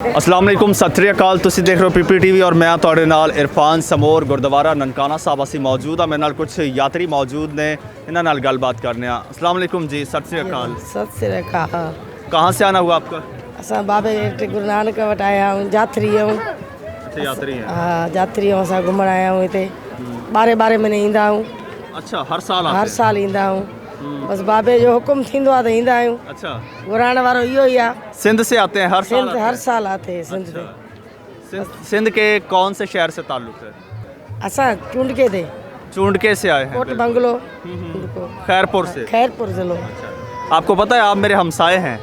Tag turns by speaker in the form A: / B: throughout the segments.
A: अस्सलाम वालेकुम सत श्री अकाल। तुसीं देख रहे हो पीपी टीवी और मैं तुहाडे नाल इरफान समोर गुरुद्वारा ननकाना साहब असीं मौजूद हाँ। मेरे नाल कुछ यात्री मौजूद ने, इन्हां नाल गलबात करने आ। अस्सलाम वालेकुम जी, सत श्री अकाल।
B: सत श्री अकाल।
A: कहाँ से आना हुआ आपका?
B: असां बाबे गुरु नानक वटि आया आहियूं, जात्री आहियूं।
A: अच्छा, यात्री हैं।
B: हाँ, जात्री आहियूं। असां घुमण आया आहियूं हिते। 12 महीने ईंदा आहियूं।
A: अच्छा, हर साल आते
B: हर
A: हैं?
B: साल ईंदा आहियूं। बस बाबे जो हुकुम थींदो आहे त ईंदा आहियूं।
A: अच्छा,
B: घुराइण वारो इहो ई आहे।
A: सिंध से आते हैं? हर साल
B: सिंध
A: आते
B: हर
A: हैं?
B: साल आते हैं सिंध
A: अच्छा।
B: से।
A: सिंध के कौन से शहर से ताल्लुक़ है?
B: असां चूंडके थे,
A: चूंडके से आए हैं?
B: कोट
A: बिल्कुल।
B: बंगलो,
A: खैरपुर से।
B: खैरपुर जिलो।
A: आपको पता है आप मेरे हमसाए हैं,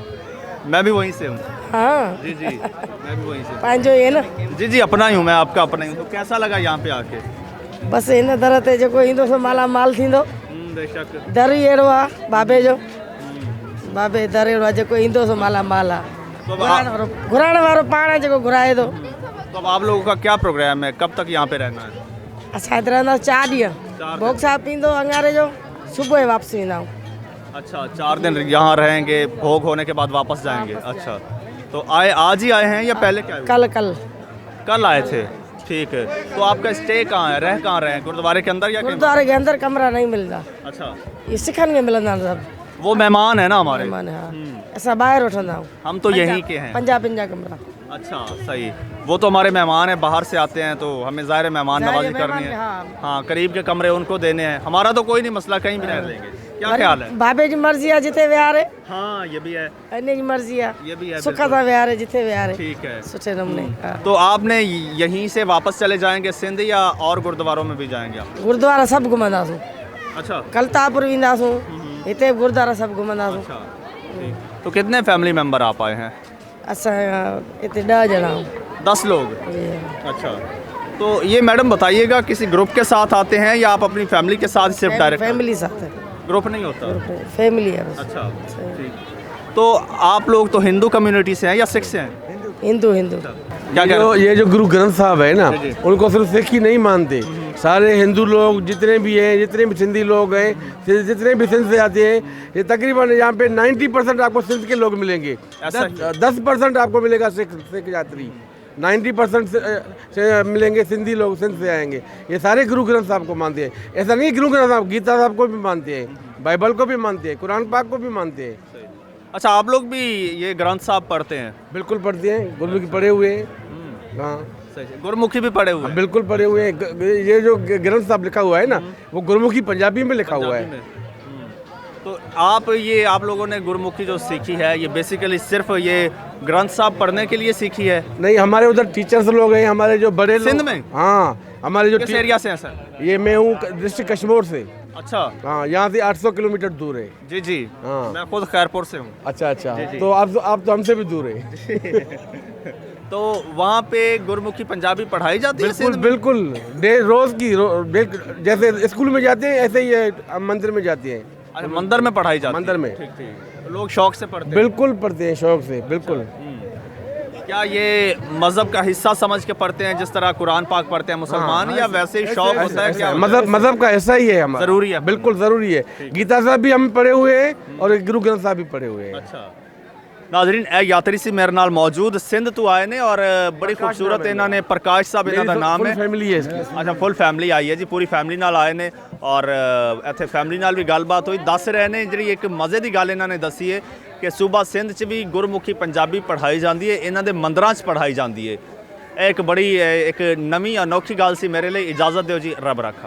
A: मैं भी वहीं से हूँ।
B: हाँ,
A: जी जी, मैं भी वहीं से।
B: पंहिंजो ई आहे न।
A: जी जी, अपना ही हूँ मैं, आपका अपना ही हूँ। तो कैसा लगा यहाँ पे आके?
B: बसि हिन दर ते जेको ईंदो सो मालामाल थींदो।
A: बेशक।
B: दर ई अहिड़ो आहे बाबे जो। बाबे दर अहिड़ो आहे, जेको ईंदो सो मालामाल आहे।
A: तो
B: घुराइण वारो पाण आहे जेको घुराए थो।
A: तो अब आप लोगों का क्या प्रोग्राम है, कब तक यहाँ पे रहना है?
B: असां हिते रहंदासीं 4 ॾींहं।
A: चार
B: भोग साहब पींदो अंगारे जो, सुबुह जो वापसी ईंदा आहियूं।
A: अच्छा, 4 दिन यहाँ रहेंगे, भोग होने के बाद वापस जाएंगे। अच्छा, तो आए आज ही आए हैं या पहले क्या हुआ? कल आए थे। ठीक है, तो आपका स्टे कहाँ है, रह कहाँ रहे हैं? गुरुद्वारे के अंदर या कहीं?
B: गुरुद्वारे के अंदर कमरा नहीं मिलता।
A: अच्छा,
B: ये सिखन के मिलंदा सब।
A: वो मेहमान है ना हमारे।
B: मेहमान, हाँ। असां ॿाहिरि वठंदा आहियूं।
A: हम तो यहीं के हैं।
B: 50 कमरा।
A: अच्छा, सही। वो तो हमारे मेहमान हैं, बाहर से आते हैं, तो हमें ज़ाहिर है मेहमान नवाजी करनी है। हाँ, करीब के कमरे उनको देने हैं। हमारा तो कोई नहीं मसला, कहीं भी रह लेंगे। क्या ख्याल है?
B: बाबे जी मर्जी आहे जिथे विहारे।
A: हाँ, ये भी है।
B: इन जी मर्जी आहे,
A: ये भी है।
B: सुख सां विहारे जिथे विहारे।
A: ठीक है।
B: सुठे नमूने। हाँ।
A: तो आपने यहीं से वापस चले जाएंगे सिंध या और गुरुद्वारों में भी जाएंगे आप?
B: गुरुद्वारा सभु घुमंदासूं।
A: अच्छा।
B: कलतापुर वेंदासूं, हिते गुरुद्वारा सभु घुमंदासूं।
A: अच्छा, ठीक। तो कितने फैमिली मेंबर आप आए हैं?
B: असां हिते 10 ॼणा आहियूं।
A: 10 लोग।
B: जी।
A: अच्छा, तो ये मैडम बताइएगा, किसी ग्रुप के साथ आते हैं या आप अपनी फैमिली के साथ सिर्फ डायरेक्ट?
B: फैमिली साथ है।
A: ग्रुप नहीं होता?
B: फैमिली है बस।
A: अच्छा, ठीक। तो आप लोग तो हिंदू कम्युनिटी से हैं या सिख से हैं?
B: हिंदू।
A: क्या कह रहे
C: ये जो गुरु ग्रंथ साहब है ना,
A: जी।
C: उनको सिर्फ सिख ही नहीं मानते। सारे हिंदू लोग जितने भी हैं, जितने भी सिंधी लोग हैं, जितने भी सिंध से आते हैं, ये तकरीबन यहाँ पे 90% आपको सिंध के लोग मिलेंगे।
A: ऐसा
C: 10% आपको मिलेगा सिख यात्री। 90% से मिलेंगे सिंधी लोग, सिंध से आएंगे। ये सारे गुरु ग्रंथ साहब को मानते हैं। ऐसा नहीं, गुरु ग्रंथ साहब गीता साहब को भी मानते हैं, बाइबल को भी मानते हैं, कुरान पाक को भी मानते हैं।
A: अच्छा, आप लोग भी ये ग्रंथ साहब पढ़ते हैं?
C: बिल्कुल पढ़ते हैं, गुरु की पढ़े हुए हैं। हाँ,
A: सही। गुरमुखी भी पढ़े हुए हैं?
C: बिल्कुल पढ़े हुए हैं। ये जो ग्रंथ साहब लिखा हुआ है ना, वो गुरमुखी पंजाबी में लिखा हुआ है।
A: तो आप लोगों ने गुरमुखी जो सीखी है, ये बेसिकली सिर्फ ये ग्रंथ साहब पढ़ने के लिए सीखी है?
C: नहीं, हमारे उधर टीचर्स लोग हैं, हमारे जो बड़े लोग।
A: सिंध में?
C: हाँ, हमारे जो
A: किस एरिया से हैं सर?
C: ये मैं हूँ डिस्ट्रिक्ट कश्मीर से।
A: अच्छा।
C: हाँ, यहाँ से 800 किलोमीटर दूर है।
A: जी जी।
C: हाँ।
A: मैं खुद खैरपुर से हूँ।
C: अच्छा अच्छा,
A: जी।
C: तो आप तो हमसे भी दूर है।
A: तो वहाँ पे गुरमुखी पंजाबी पढ़ाई जाती है?
C: बिल्कुल
A: सिंध में?
C: बिल्कुल, रोज की जैसे स्कूल में जाते हैं, ऐसे ही मंदिर में जाते हैं।
A: अच्छा, मंदिर में पढ़ाई जाती है?
C: मंदिर में।
A: ठीक ठीक। लोग शौक से पढ़ते हैं?
C: बिल्कुल पढ़ते हैं, शौक से, बिल्कुल।
A: क्या ये मजहब का हिस्सा समझ के पढ़ते हैं, जिस तरह कुरान पाक पढ़ते हैं मुसलमान, या वैसे ही शौक होता है? क्या
C: मजहब का ऐसा ही है हमारा।
A: जरूरी है?
C: बिल्कुल जरूरी है। गीता साहब भी हम पढ़े हुए हैं और गुरु ग्रंथ साहब भी पढ़े हुए हैं।
A: अच्छा। नाजरीन, ए यात्री सी मेरे नाल मौजूद सिंध तो आए ने, और बड़ी खूबसूरत इन्होंने प्रकाश साहब इन्हों का नाम है।
C: फैमिली है इसकी।
A: अच्छा, फुल फैमिली आई है जी, पूरी फैमिली नाल आए ने, और इत्थे फैमिली नाल भी गलबात हुई। दस रहे ने जी, एक मज़े की गल इन्होंने दसी है कि सूबा सिंध च भी गुरमुखी पंजाबी पढ़ाई जाती है, इन्हों के मंदिरों च पढ़ाई जाती है। एक बड़ी एक नवी अनोखी गल सी मेरे लिए। इजाज़त दो जी, रब रखा।